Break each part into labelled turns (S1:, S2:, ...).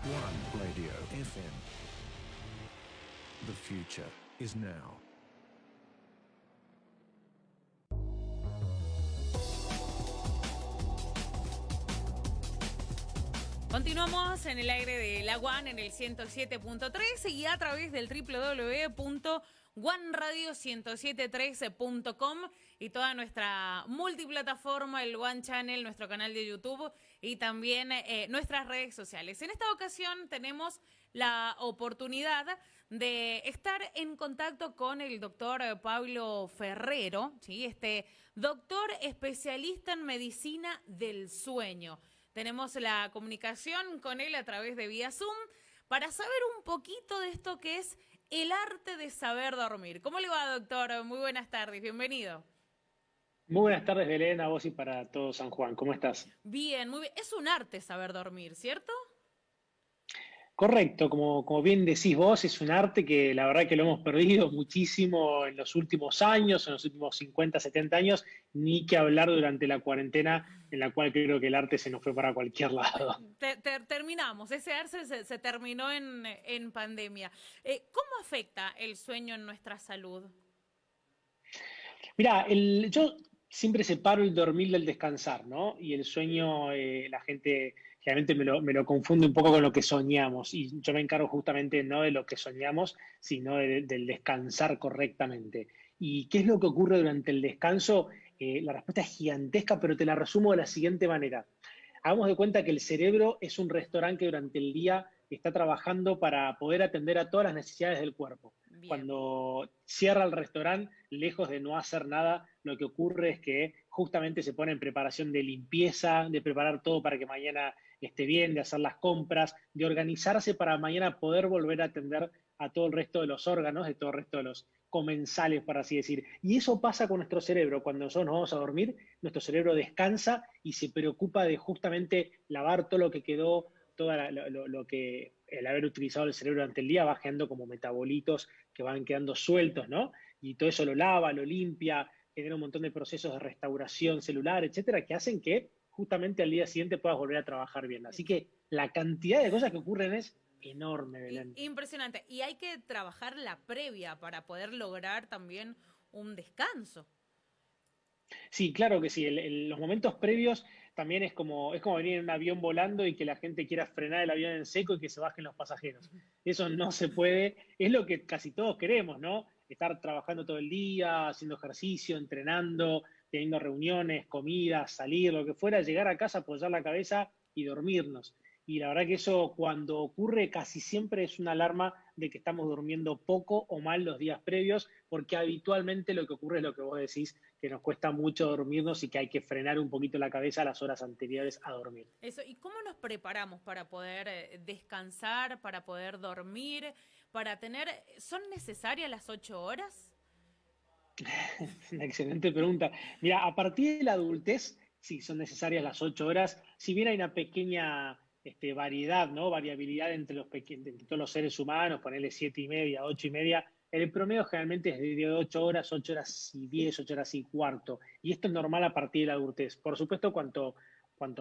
S1: One Radio FM. The future is now.
S2: Continuamos en el aire de la One en el 107.3 y a través del www.oneradio1073.com y toda nuestra multiplataforma, el One Channel, nuestro canal de YouTube y también nuestras redes sociales. En esta ocasión tenemos la oportunidad de estar en contacto con el doctor Pablo Ferrero, ¿sí? Doctor especialista en medicina del sueño. Tenemos la comunicación con él a través de vía Zoom para saber un poquito de esto que es el arte de saber dormir. ¿Cómo le va, doctor? Muy buenas tardes, bienvenido.
S3: Muy buenas tardes, Belén, a vos y para todo San Juan. ¿Cómo estás?
S2: Bien, muy bien. Es un arte saber dormir, ¿cierto?
S3: Correcto, como bien decís vos, es un arte que la verdad que lo hemos perdido muchísimo en los últimos años, en los últimos 50, 70 años, ni que hablar durante la cuarentena, en la cual creo que el arte se nos fue para cualquier lado.
S2: Terminamos, ese arte se terminó en pandemia. ¿Cómo afecta el sueño en nuestra salud?
S3: Mira, yo siempre separo el dormir del descansar, ¿no? Y el sueño, la gente generalmente me lo confunde un poco con lo que soñamos. Y yo me encargo justamente no de lo que soñamos, sino del descansar correctamente. ¿Y qué es lo que ocurre durante el descanso? La respuesta es gigantesca, pero te la resumo de la siguiente manera. Hagamos de cuenta que el cerebro es un restaurante que durante el día está trabajando para poder atender a todas las necesidades del cuerpo.
S2: Bien.
S3: Cuando cierra el restaurante, lejos de no hacer nada, lo que ocurre es que justamente se pone en preparación de limpieza, de preparar todo para que mañana esté bien, de hacer las compras, de organizarse para mañana poder volver a atender a todo el resto de los órganos, de todo el resto de los comensales, por así decir. Y eso pasa con nuestro cerebro. Cuando nosotros nos vamos a dormir, nuestro cerebro descansa y se preocupa de justamente lavar todo lo que quedó, lo que el haber utilizado el cerebro durante el día va generando como metabolitos que van quedando sueltos, ¿no? Y todo eso lo lava, lo limpia, genera un montón de procesos de restauración celular, etcétera, que hacen que justamente al día siguiente puedas volver a trabajar bien. Así que la cantidad de cosas que ocurren es enorme, Belén.
S2: Impresionante. Y hay que trabajar la previa para poder lograr también un descanso.
S3: Sí, claro que sí. Los momentos previos también es como venir en un avión volando y que la gente quiera frenar el avión en seco y que se bajen los pasajeros. Eso no se puede. Es lo que casi todos queremos, ¿no? Estar trabajando todo el día, haciendo ejercicio, entrenando, teniendo reuniones, comidas, salir, lo que fuera, llegar a casa, apoyar la cabeza y dormirnos. Y la verdad que eso cuando ocurre casi siempre es una alarma de que estamos durmiendo poco o mal los días previos, porque habitualmente lo que ocurre es lo que vos decís, que nos cuesta mucho dormirnos y que hay que frenar un poquito la cabeza las horas anteriores a dormir.
S2: Eso, ¿y cómo nos preparamos para poder descansar, para poder dormir, para tener... ¿Son necesarias las 8 horas?
S3: Una excelente pregunta. Mira, a partir de la adultez, sí, son necesarias las 8 horas. Si bien hay una pequeña variedad, ¿no? Variabilidad entre todos los seres humanos, ponerle 7:30, 8:30, el promedio generalmente es de 8 horas, 8 horas y 10, 8 horas y cuarto. Y esto es normal a partir de la adultez. Por supuesto, cuanto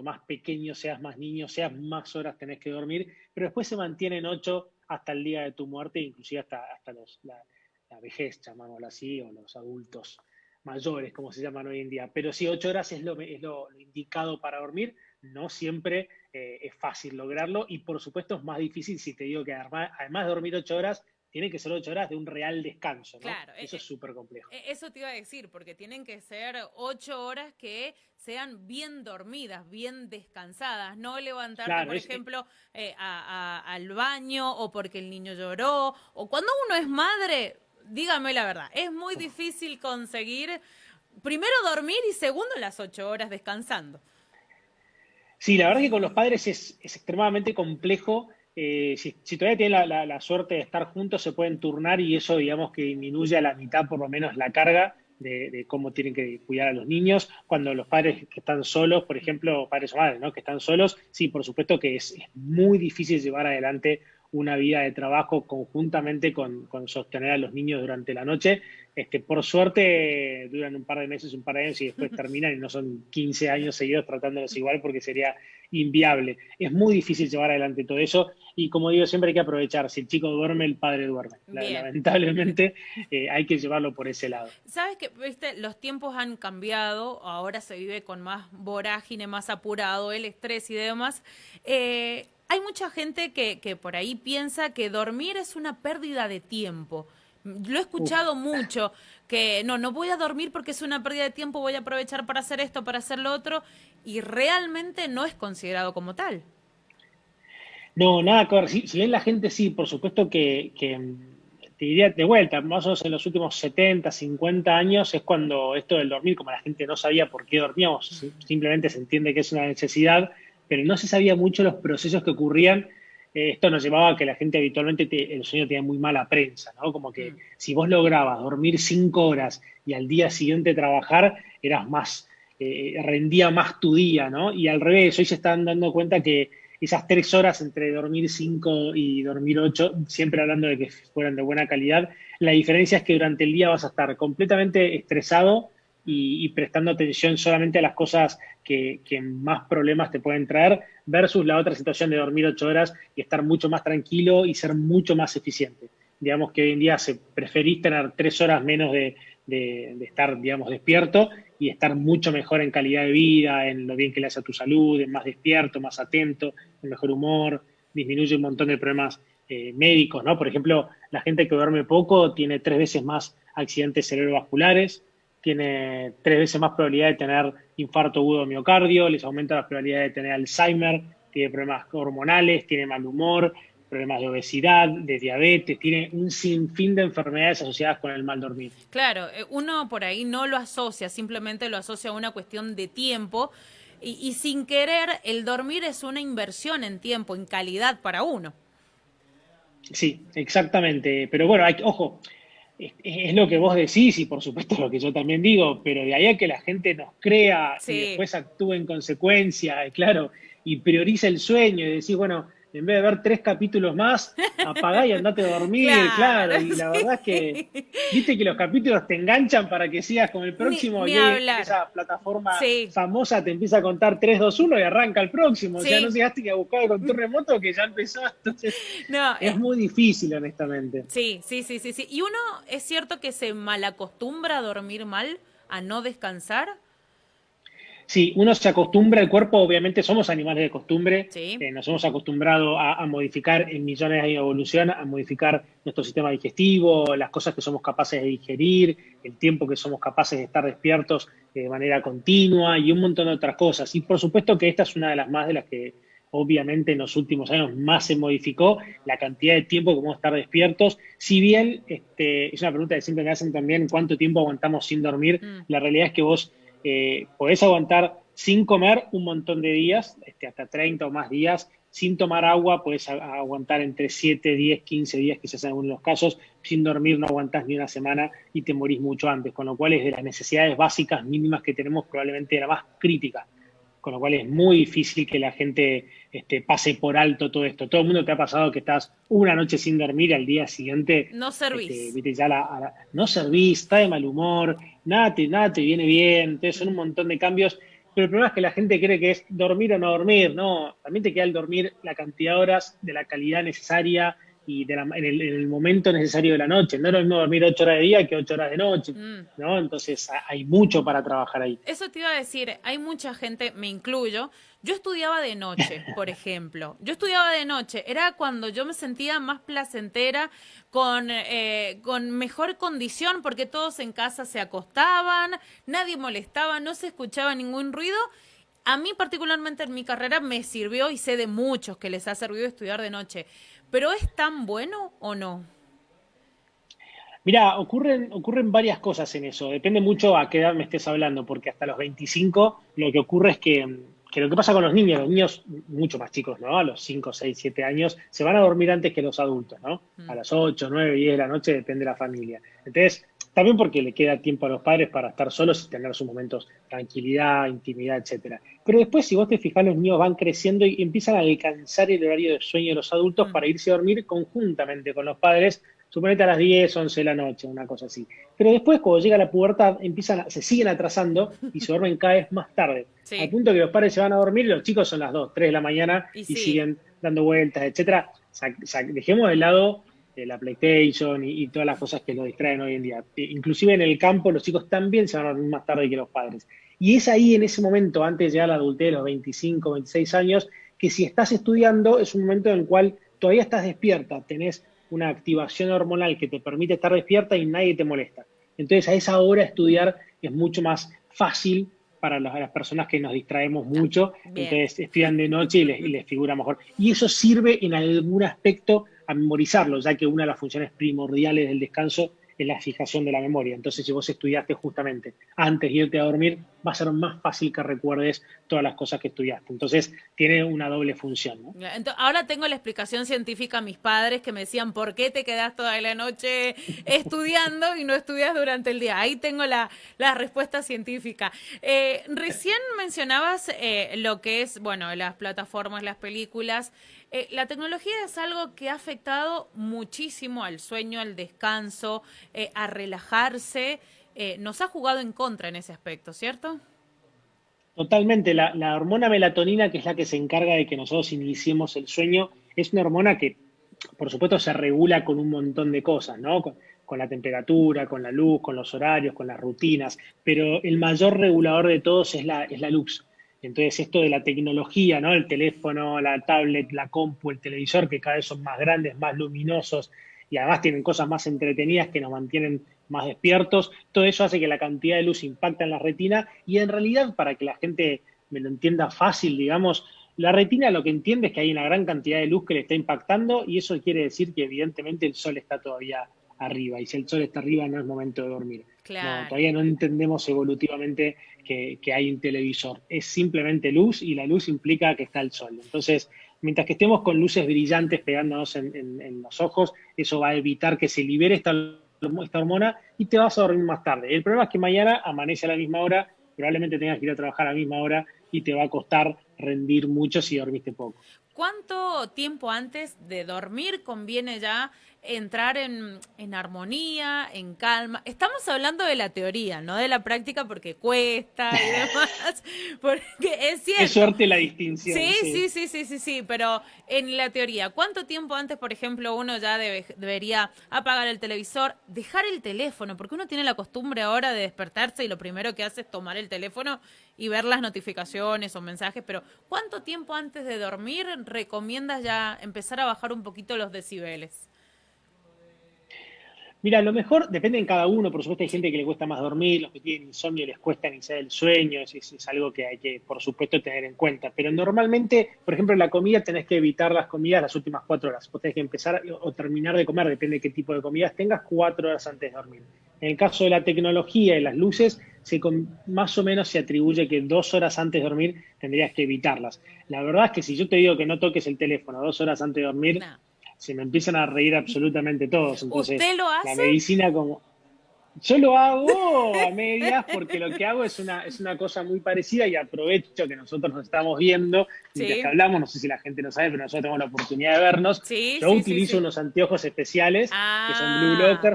S3: más pequeño seas, más niño seas, más horas tenés que dormir, pero después se mantienen 8 hasta el día de tu muerte, inclusive hasta la vejez, llamámoslo así, o los adultos mayores, como se llaman hoy en día. Pero sí, 8 horas es lo indicado para dormir. No siempre es fácil lograrlo y por supuesto es más difícil si te digo que además de dormir 8 horas, tiene que ser 8 horas de un real descanso, ¿no?
S2: Claro,
S3: Eso es súper complejo.
S2: eso te iba a decir, porque tienen que ser 8 horas que sean bien dormidas, bien descansadas, no levantarte,
S3: Claro,
S2: por ejemplo, al baño o porque el niño lloró, o cuando uno es madre, dígame la verdad, es muy difícil conseguir, primero dormir y segundo las 8 horas descansando.
S3: sí, la verdad que con los padres es extremadamente complejo. Si todavía tienen la suerte de estar juntos, se pueden turnar y eso, digamos, que disminuye a la mitad por lo menos la carga de cómo tienen que cuidar a los niños. Cuando los padres que están solos, por ejemplo, padres o madres, ¿no? Que están solos, sí, por supuesto que es muy difícil llevar adelante una vida de trabajo conjuntamente con sostener a los niños durante la noche. Por suerte duran un par de meses, un par de años y después terminan y no son 15 años seguidos tratándolos igual porque sería inviable. Es muy difícil llevar adelante todo eso y como digo, siempre hay que aprovechar. Si el chico duerme, el padre duerme.
S2: Bien.
S3: Lamentablemente hay que llevarlo por ese lado.
S2: Sabes que, viste, los tiempos han cambiado, ahora se vive con más vorágine, más apurado, el estrés y demás. Hay mucha gente que por ahí piensa que dormir es una pérdida de tiempo. Lo he escuchado mucho, que no voy a dormir porque es una pérdida de tiempo, voy a aprovechar para hacer esto, para hacer lo otro, y realmente no es considerado como tal.
S3: No, nada que ver. Si bien la gente sí, por supuesto que te diría de vuelta, más o menos en los últimos 70, 50 años es cuando esto del dormir, como la gente no sabía por qué dormíamos, simplemente se entiende que es una necesidad, pero no se sabía mucho los procesos que ocurrían. Esto nos llevaba a que la gente habitualmente el sueño tenía muy mala prensa, ¿no? Como que si vos lograbas dormir 5 horas y al día siguiente trabajar, eras más, rendía más tu día, ¿no? Y al revés, hoy se están dando cuenta que esas 3 horas entre dormir 5 y dormir 8, siempre hablando de que fueran de buena calidad, la diferencia es que durante el día vas a estar completamente estresado y prestando atención solamente a las cosas que más problemas te pueden traer, versus la otra situación de dormir 8 horas y estar mucho más tranquilo y ser mucho más eficiente. Digamos que hoy en día preferís tener 3 horas menos de estar, digamos, despierto y estar mucho mejor en calidad de vida, en lo bien que le hace a tu salud, en más despierto, más atento, en mejor humor, disminuye un montón de problemas médicos, ¿no? Por ejemplo, la gente que duerme poco tiene 3 veces más accidentes cerebrovasculares, tiene 3 veces más probabilidad de tener infarto agudo de miocardio, les aumenta la probabilidad de tener Alzheimer, tiene problemas hormonales, tiene mal humor, problemas de obesidad, de diabetes, tiene un sinfín de enfermedades asociadas con el mal dormir.
S2: Claro, uno por ahí no lo asocia, simplemente lo asocia a una cuestión de tiempo y sin querer el dormir es una inversión en tiempo, en calidad para uno.
S3: Sí, exactamente. Pero bueno, ojo, es lo que vos decís y por supuesto lo que yo también digo, pero de ahí a que la gente nos crea y
S2: Sí.
S3: después actúe en consecuencia, claro, y prioriza el sueño y decís, bueno, en vez de ver 3 capítulos más, apagá y andate a dormir,
S2: Claro,
S3: claro, y la verdad es que,
S2: sí.
S3: viste que los capítulos te enganchan para que sigas con el próximo
S2: Ni
S3: y hoy
S2: hablar.
S3: esa plataforma
S2: Sí,
S3: famosa te empieza a contar 3, 2, 1 y arranca el próximo, o sea, no
S2: sí.
S3: llegaste que a buscar el control remoto que ya empezó, entonces
S2: No,
S3: es muy difícil, honestamente.
S2: sí. Y uno es cierto que se malacostumbra a dormir mal, a no descansar.
S3: Sí, uno se acostumbra, el cuerpo, obviamente somos animales de costumbre,
S2: Sí.
S3: nos hemos acostumbrado a modificar en millones de años de evolución, a modificar nuestro sistema digestivo, las cosas que somos capaces de digerir, el tiempo que somos capaces de estar despiertos de manera continua y un montón de otras cosas. Y por supuesto que esta es una de las más de las que obviamente en los últimos años más se modificó, la cantidad de tiempo que podemos estar despiertos. Si bien es una pregunta que siempre me hacen también, ¿cuánto tiempo aguantamos sin dormir?
S2: Mm.
S3: La realidad es que vos podés aguantar sin comer un montón de días, hasta 30 o más días, sin tomar agua, podés aguantar entre 7, 10, 15 días, quizás en algunos de los casos, sin dormir no aguantás ni una semana y te morís mucho antes, con lo cual es de las necesidades básicas mínimas que tenemos probablemente la más crítica, con lo cual es muy difícil que la gente pase por alto todo esto. Todo el mundo te ha pasado que estás una noche sin dormir y al día siguiente
S2: No servís.
S3: viste, ya no servís, está de mal humor, nada te viene bien, entonces son un montón de cambios, pero el problema es que la gente cree que es dormir o no dormir, no, también te queda el dormir la cantidad de horas de la calidad necesaria y en el momento necesario de la noche, no es lo mismo dormir 8 horas de día que 8 horas de noche,
S2: Mm.
S3: ¿no? Entonces hay mucho para trabajar ahí.
S2: Eso te iba a decir, hay mucha gente, me incluyo, yo estudiaba de noche, por ejemplo. Yo estudiaba de noche, era cuando yo me sentía más placentera, con mejor condición, porque todos en casa se acostaban, nadie molestaba, no se escuchaba ningún ruido. A mí particularmente en mi carrera me sirvió y sé de muchos que les ha servido estudiar de noche. ¿Pero es tan bueno o no?
S3: Mira, ocurren varias cosas en eso. Depende mucho a qué edad me estés hablando, porque hasta los 25 lo que ocurre es que lo que pasa con los niños mucho más chicos, ¿no? A los 5, 6, 7 años, se van a dormir antes que los adultos, ¿no? A
S2: Mm.
S3: las 8, 9, 10 de la noche, depende de la familia. Entonces, también porque le queda tiempo a los padres para estar solos y tener sus momentos de tranquilidad, intimidad, etcétera. Pero después, si vos te fijás, los niños van creciendo y empiezan a alcanzar el horario de sueño de los adultos
S2: Mm.
S3: para irse a dormir conjuntamente con los padres suponete a las 10, 11 de la noche, una cosa así. Pero después, cuando llega la pubertad, se siguen atrasando y se duermen cada vez más tarde. Al
S2: Sí,
S3: punto que los padres se van a dormir y los chicos son las 2, 3 de la mañana
S2: y
S3: y
S2: sí.
S3: siguen dando vueltas, etcétera. Dejemos de lado la PlayStation y todas las cosas que los distraen hoy en día. Inclusive en el campo los chicos también se van a dormir más tarde que los padres. Y es ahí, en ese momento, antes de llegar a la adultez, los 25, 26 años, que si estás estudiando es un momento en el cual todavía estás despierta, tenés una activación hormonal que te permite estar despierta y nadie te molesta. Entonces a esa hora estudiar es mucho más fácil para las personas que nos distraemos
S2: Ah,
S3: mucho,
S2: bien.
S3: entonces estudian de noche y les figura mejor. Y eso sirve en algún aspecto a memorizarlo, ya que una de las funciones primordiales del descanso es la fijación de la memoria. Entonces, si vos estudiaste justamente antes de irte a dormir, va a ser más fácil que recuerdes todas las cosas que estudiaste. Entonces, tiene una doble función, ¿no?
S2: Ahora tengo la explicación científica a mis padres que me decían, ¿por qué te quedas toda la noche estudiando y no estudias durante el día? Ahí tengo la respuesta científica. Recién mencionabas lo que es, bueno, las plataformas, las películas. La tecnología es algo que ha afectado muchísimo al sueño, al descanso, a relajarse. Nos ha jugado en contra en ese aspecto, ¿cierto?
S3: Totalmente, la hormona melatonina, que es la que se encarga de que nosotros iniciemos el sueño, es una hormona que, por supuesto, se regula con un montón de cosas, ¿no? Con la temperatura, con la luz, con los horarios, con las rutinas, pero el mayor regulador de todos es la luz. Entonces, esto de la tecnología, ¿no? El teléfono, la tablet, la compu, el televisor, que cada vez son más grandes, más luminosos y además tienen cosas más entretenidas que nos mantienen más despiertos. Todo eso hace que la cantidad de luz impacte en la retina y en realidad, para que la gente me lo entienda fácil, digamos, la retina lo que entiende es que hay una gran cantidad de luz que le está impactando y eso quiere decir que evidentemente el sol está todavía arriba y si el sol está arriba no es momento de dormir. No,
S2: Claro.
S3: todavía no entendemos evolutivamente que hay un televisor. Es simplemente luz y la luz implica que está el sol. Entonces, mientras que estemos con luces brillantes pegándonos en los ojos, eso va a evitar que se libere esta hormona y te vas a dormir más tarde. El problema es que mañana amanece a la misma hora, probablemente tengas que ir a trabajar a la misma hora y te va a costar rendir mucho si dormiste poco.
S2: ¿Cuánto tiempo antes de dormir conviene ya entrar en armonía, en calma? Estamos hablando de la teoría, no de la práctica porque cuesta y demás, porque es
S3: Es
S2: cierto.
S3: suerte la
S2: Sí,
S3: distinción, sí.
S2: sí, sí, sí, sí, sí, pero en la teoría, ¿cuánto tiempo antes, por ejemplo, uno ya debería apagar el televisor, dejar el teléfono? Porque uno tiene la costumbre ahora de despertarse y lo primero que hace es tomar el teléfono y ver las notificaciones o mensajes, pero ¿cuánto tiempo antes de dormir recomiendas ya empezar a bajar un poquito los decibeles?
S3: Mira, lo mejor depende en cada uno, por supuesto hay
S2: Sí,
S3: gente que le cuesta más dormir, los que tienen insomnio les cuesta iniciar el sueño, es algo que hay que, por supuesto, tener en cuenta. Pero normalmente, por ejemplo, en la comida tenés que evitar las comidas las últimas 4 horas. Vos tenés que empezar o terminar de comer, depende de qué tipo de comidas tengas, 4 horas antes de dormir. En el caso de la tecnología y las luces, más o menos se atribuye que 2 horas antes de dormir tendrías que evitarlas. La verdad es que si yo te digo que no toques el teléfono 2 horas antes de dormir,
S2: no.
S3: se me empiezan a reír absolutamente todos. Entonces,
S2: ¿Usted lo
S3: la
S2: hace?
S3: medicina como... Yo lo hago a medias porque lo que hago es una cosa muy parecida y aprovecho que nosotros nos estamos viendo mientras que
S2: Sí,
S3: hablamos, no sé si la gente lo sabe, pero nosotros tenemos la oportunidad de vernos.
S2: sí,
S3: Yo
S2: sí, sí,
S3: utilizo
S2: sí.
S3: unos anteojos especiales que son
S2: Ah,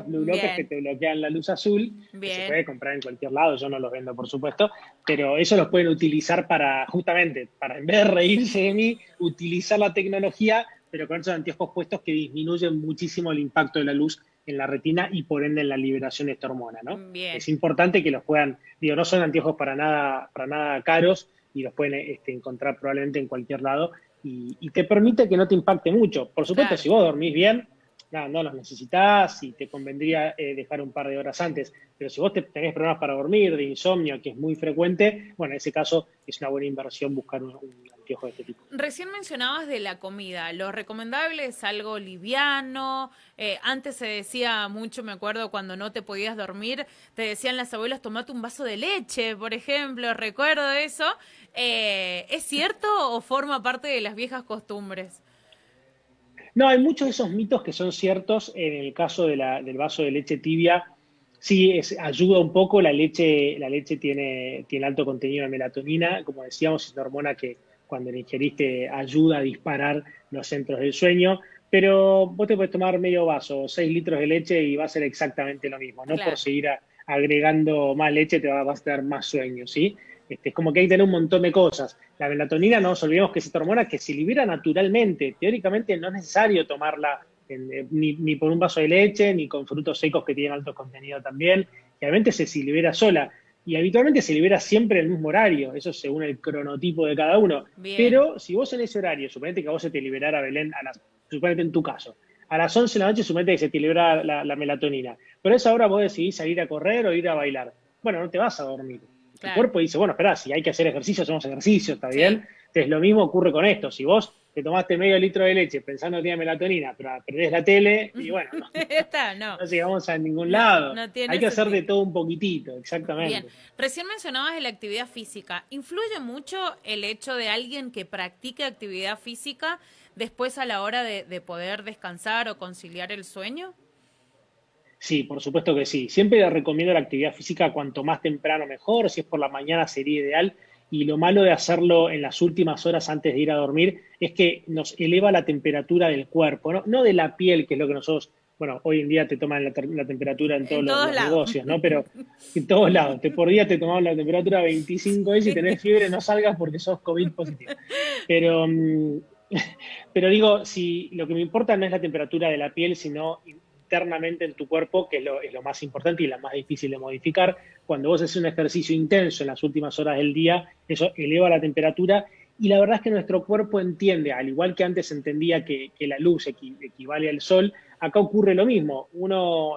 S3: Blue Blockers que
S2: bien,
S3: te bloquean la luz azul, que se
S2: bien.
S3: puede comprar en cualquier lado, yo no los vendo por supuesto, pero eso los pueden utilizar para, justamente, para en vez de reírse de mí, utilizar la tecnología, pero con esos anteojos puestos que disminuyen muchísimo el impacto de la luz en la retina y por ende en la liberación de esta hormona, ¿no?
S2: Bien,
S3: Es importante que los puedan, digo, no son anteojos para nada caros y los pueden encontrar probablemente en cualquier lado y te permite que no te impacte mucho. Por supuesto,
S2: claro.
S3: si vos dormís bien, nada, no los necesitas y te convendría dejar un par de horas antes. Pero si vos tenés problemas para dormir, de insomnio, que es muy frecuente, bueno, en ese caso es una buena inversión buscar un anteojo de este tipo.
S2: Recién mencionabas de la comida. Lo recomendable es algo liviano. Antes se decía mucho, me acuerdo, cuando no te podías dormir, te decían las abuelas, tomate un vaso de leche, por ejemplo. Recuerdo eso. ¿Es cierto o forma parte de las viejas costumbres?
S3: No, hay muchos de esos mitos que son ciertos. En el caso del vaso de leche tibia, sí, ayuda un poco. La leche tiene alto contenido de melatonina. Como decíamos, es una hormona que cuando la ingeriste ayuda a disparar los centros del sueño, pero vos te podés tomar medio vaso, 6 litros de leche y va a ser exactamente lo mismo, no
S2: Claro.
S3: por seguir agregando más leche vas a dar más sueño, ¿sí? Es como que hay que tener un montón de cosas. La melatonina, no nos olvidemos que es esta hormona que se libera naturalmente. Teóricamente no es necesario tomarla ni por un vaso de leche, ni con frutos secos que tienen alto contenido también. Realmente se libera sola. Y habitualmente se libera siempre en el mismo horario, eso según el cronotipo de cada uno.
S2: Bien.
S3: Pero si vos en ese horario, suponete que a vos se te liberara, Belén, suponete en tu caso, a las 11 de la noche suponete que se te libera la melatonina. Pero a esa hora vos decidís salir a correr o ir a bailar. Bueno, no te vas a dormir.
S2: Claro.
S3: Tu cuerpo dice, bueno, espera, si hay que hacer ejercicio, hacemos ejercicio, ¿está
S2: Sí.
S3: bien? Entonces lo mismo ocurre con esto. Si vos te tomaste medio litro de leche pensando que tiene melatonina, pero perdés la tele, y bueno, no llegamos a ningún lado.
S2: No tiene
S3: hay que hacer
S2: sentido.
S3: de todo un poquitito, exactamente.
S2: Bien, recién mencionabas la actividad física. ¿Influye mucho el hecho de alguien que practique actividad física después a la hora de poder descansar o conciliar el sueño?
S3: Sí, por supuesto que sí. Siempre recomiendo la actividad física cuanto más temprano mejor. Si es por la mañana sería ideal. Y lo malo de hacerlo en las últimas horas antes de ir a dormir es que nos eleva la temperatura del cuerpo, no de la piel, que es lo que nosotros, bueno, hoy en día te toman la temperatura en todos los negocios, ¿no? Pero en todos lados. Por día te toman la temperatura 25 y si tenés fiebre no salgas porque sos COVID positivo. Pero digo, si lo que me importa no es la temperatura de la piel, sino internamente en tu cuerpo, que es lo más importante y la más difícil de modificar. Cuando vos haces un ejercicio intenso en las últimas horas del día, eso eleva la temperatura y la verdad es que nuestro cuerpo entiende, al igual que antes entendía que la luz equivale al sol, acá ocurre lo mismo.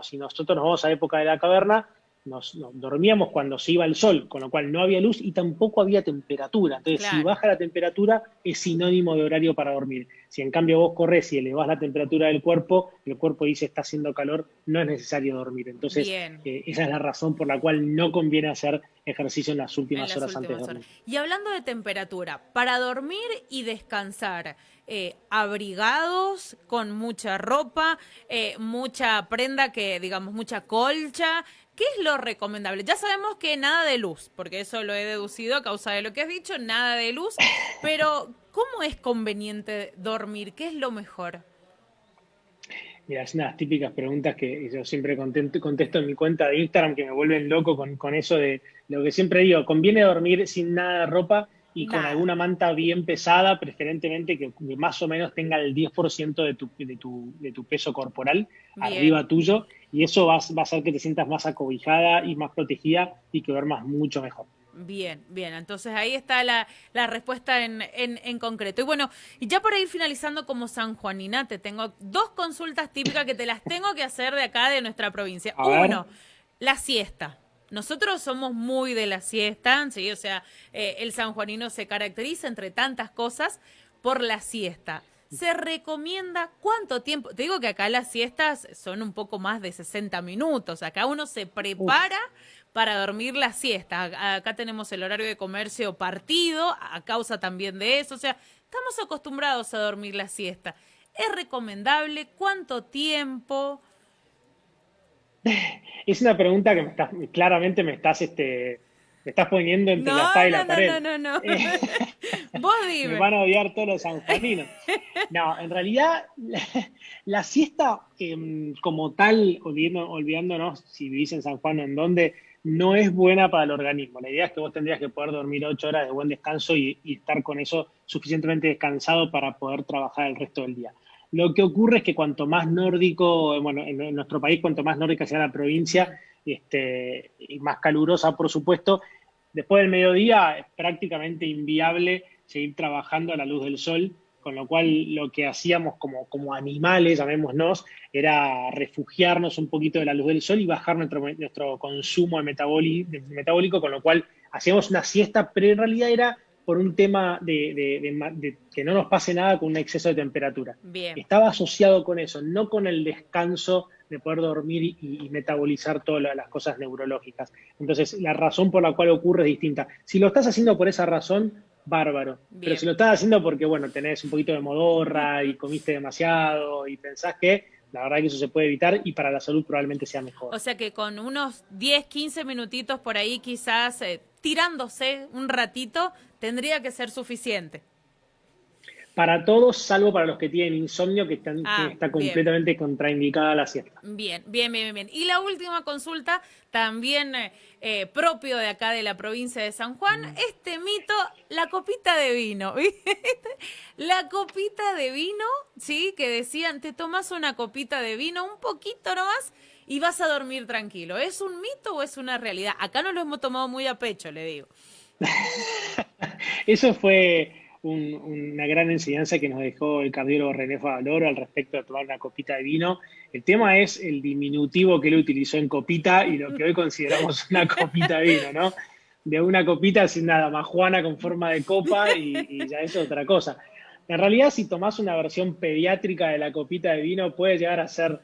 S3: Si nosotros nos vamos a la época de la caverna, nos dormíamos cuando se iba el sol, con lo cual no había luz y tampoco había temperatura. Entonces,
S2: Claro.
S3: Si baja la temperatura, es sinónimo de horario para dormir. Si en cambio vos corres y elevás la temperatura del cuerpo, el cuerpo dice está haciendo calor, no es necesario dormir. Entonces, esa es la razón por la cual no conviene hacer ejercicio en las últimas horas antes de dormir.
S2: Y hablando de temperatura, para dormir y descansar, abrigados, con mucha ropa, mucha prenda digamos, mucha colcha. ¿Qué es lo recomendable? Ya sabemos que nada de luz, porque eso lo he deducido a causa de lo que has dicho, nada de luz, pero ¿cómo es conveniente dormir? ¿Qué es lo mejor?
S3: Mira, es una de las típicas preguntas que yo siempre contesto en mi cuenta de Instagram, que me vuelven loco con eso de lo que siempre digo, conviene dormir sin nada de ropa y con alguna manta bien pesada, preferentemente que más o menos tenga el 10% de tu peso corporal arriba tuyo, y eso va a hacer que te sientas más acobijada y más protegida y que duermas mucho mejor.
S2: Bien, entonces ahí está la respuesta en concreto. Y bueno, y ya para ir finalizando como sanjuanina, te tengo 2 consultas típicas que te las tengo que hacer de acá, de nuestra provincia. Uno, la siesta. Nosotros somos muy de la siesta, ¿sí? O sea, el sanjuanino se caracteriza, entre tantas cosas, por la siesta. ¿Se recomienda cuánto tiempo? Te digo que acá las siestas son un poco más de 60 minutos. Acá uno se prepara para dormir la siesta. Acá tenemos el horario de comercio partido, a causa también de eso. O sea, estamos acostumbrados a dormir la siesta. ¿Es recomendable? ¿Cuánto tiempo?
S3: Es una pregunta que claramente me estás poniendo entre la espada y la pared.
S2: No. Vos dime.
S3: Me van a odiar todos los sanjuaninos. No, en realidad, la siesta como tal, olvidándonos si vivís en San Juan o en dónde, no es buena para el organismo. La idea es que vos tendrías que poder dormir 8 horas de buen descanso y estar con eso suficientemente descansado para poder trabajar el resto del día. Lo que ocurre es que cuanto más nórdico, bueno, en nuestro país, cuanto más nórdica sea la provincia, y más calurosa, por supuesto, después del mediodía es prácticamente inviable seguir trabajando a la luz del sol, con lo cual lo que hacíamos como animales, llamémonos, era refugiarnos un poquito de la luz del sol y bajar nuestro consumo metabólico, con lo cual hacíamos una siesta, pero en realidad era por un tema de que no nos pase nada con un exceso de temperatura.
S2: Bien.
S3: Estaba asociado con eso, no con el descanso de poder dormir y metabolizar todas las cosas neurológicas. Entonces, la razón por la cual ocurre es distinta. Si lo estás haciendo por esa razón, bárbaro. Bien. Pero si lo estás haciendo porque, bueno, tenés un poquito de modorra y comiste demasiado y pensás que, la verdad que eso se puede evitar y para la salud probablemente sea mejor.
S2: O sea que con unos 10, 15 minutitos por ahí quizás tirándose un ratito tendría que ser suficiente.
S3: para todos, salvo para los que tienen insomnio, que está
S2: bien.
S3: completamente contraindicada la siesta.
S2: Bien. Y la última consulta, también propio de acá de la provincia de San Juan, este mito, la copita de vino. ¿Viste? La copita de vino, ¿sí? Que decían, te tomas una copita de vino, un poquito nomás, y vas a dormir tranquilo. ¿Es un mito o es una realidad? Acá no lo hemos tomado muy a pecho, le digo.
S3: Eso fue una gran enseñanza que nos dejó el cardiólogo René Favaloro al respecto de tomar una copita de vino. El tema es el diminutivo que él utilizó en copita y lo que hoy consideramos una copita de vino, ¿no? De una copita sin nada, majuana con forma de copa y ya eso es otra cosa. En realidad, si tomás una versión pediátrica de la copita de vino, puede llegar a ser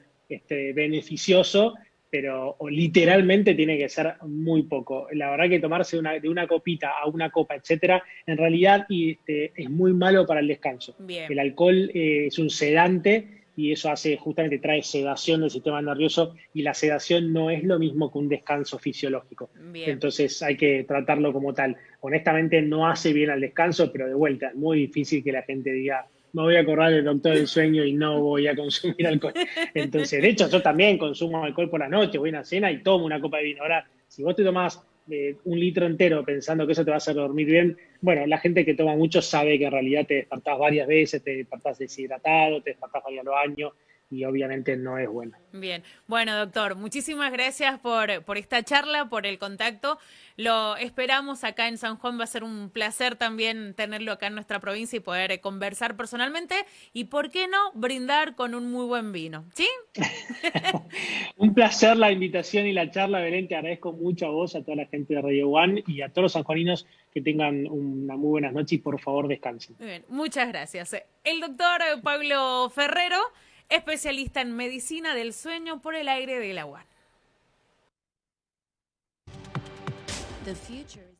S3: beneficioso, pero literalmente tiene que ser muy poco. La verdad que tomarse de una copita a una copa, etcétera, en realidad es muy malo para el descanso.
S2: Bien.
S3: El alcohol es un sedante y eso justamente trae sedación del sistema nervioso y la sedación no es lo mismo que un descanso fisiológico.
S2: Bien.
S3: Entonces hay que tratarlo como tal. Honestamente no hace bien al descanso, pero de vuelta, es muy difícil que la gente diga, me voy a acordar del doctor del sueño y no voy a consumir alcohol. Entonces, de hecho, yo también consumo alcohol por la noche, voy a una cena y tomo una copa de vino. Ahora, si vos te tomás un litro entero pensando que eso te va a hacer dormir bien, bueno, la gente que toma mucho sabe que en realidad te despertás varias veces, te despertás deshidratado, te despertás varios años y obviamente no es bueno.
S2: Bien, bueno doctor, muchísimas gracias por esta charla, por el contacto. Lo esperamos acá en San Juan, va a ser un placer también tenerlo acá en nuestra provincia y poder conversar personalmente y, ¿por qué no, brindar con un muy buen vino? ¿Sí?
S3: Un placer la invitación y la charla, Belén, te agradezco mucho a vos, a toda la gente de Radio One y a todos los sanjuaninos que tengan una muy buena noche y por favor descansen.
S2: Muy bien, muchas gracias. El doctor Pablo Ferrero, especialista en medicina del sueño por el aire de la UAN. The future.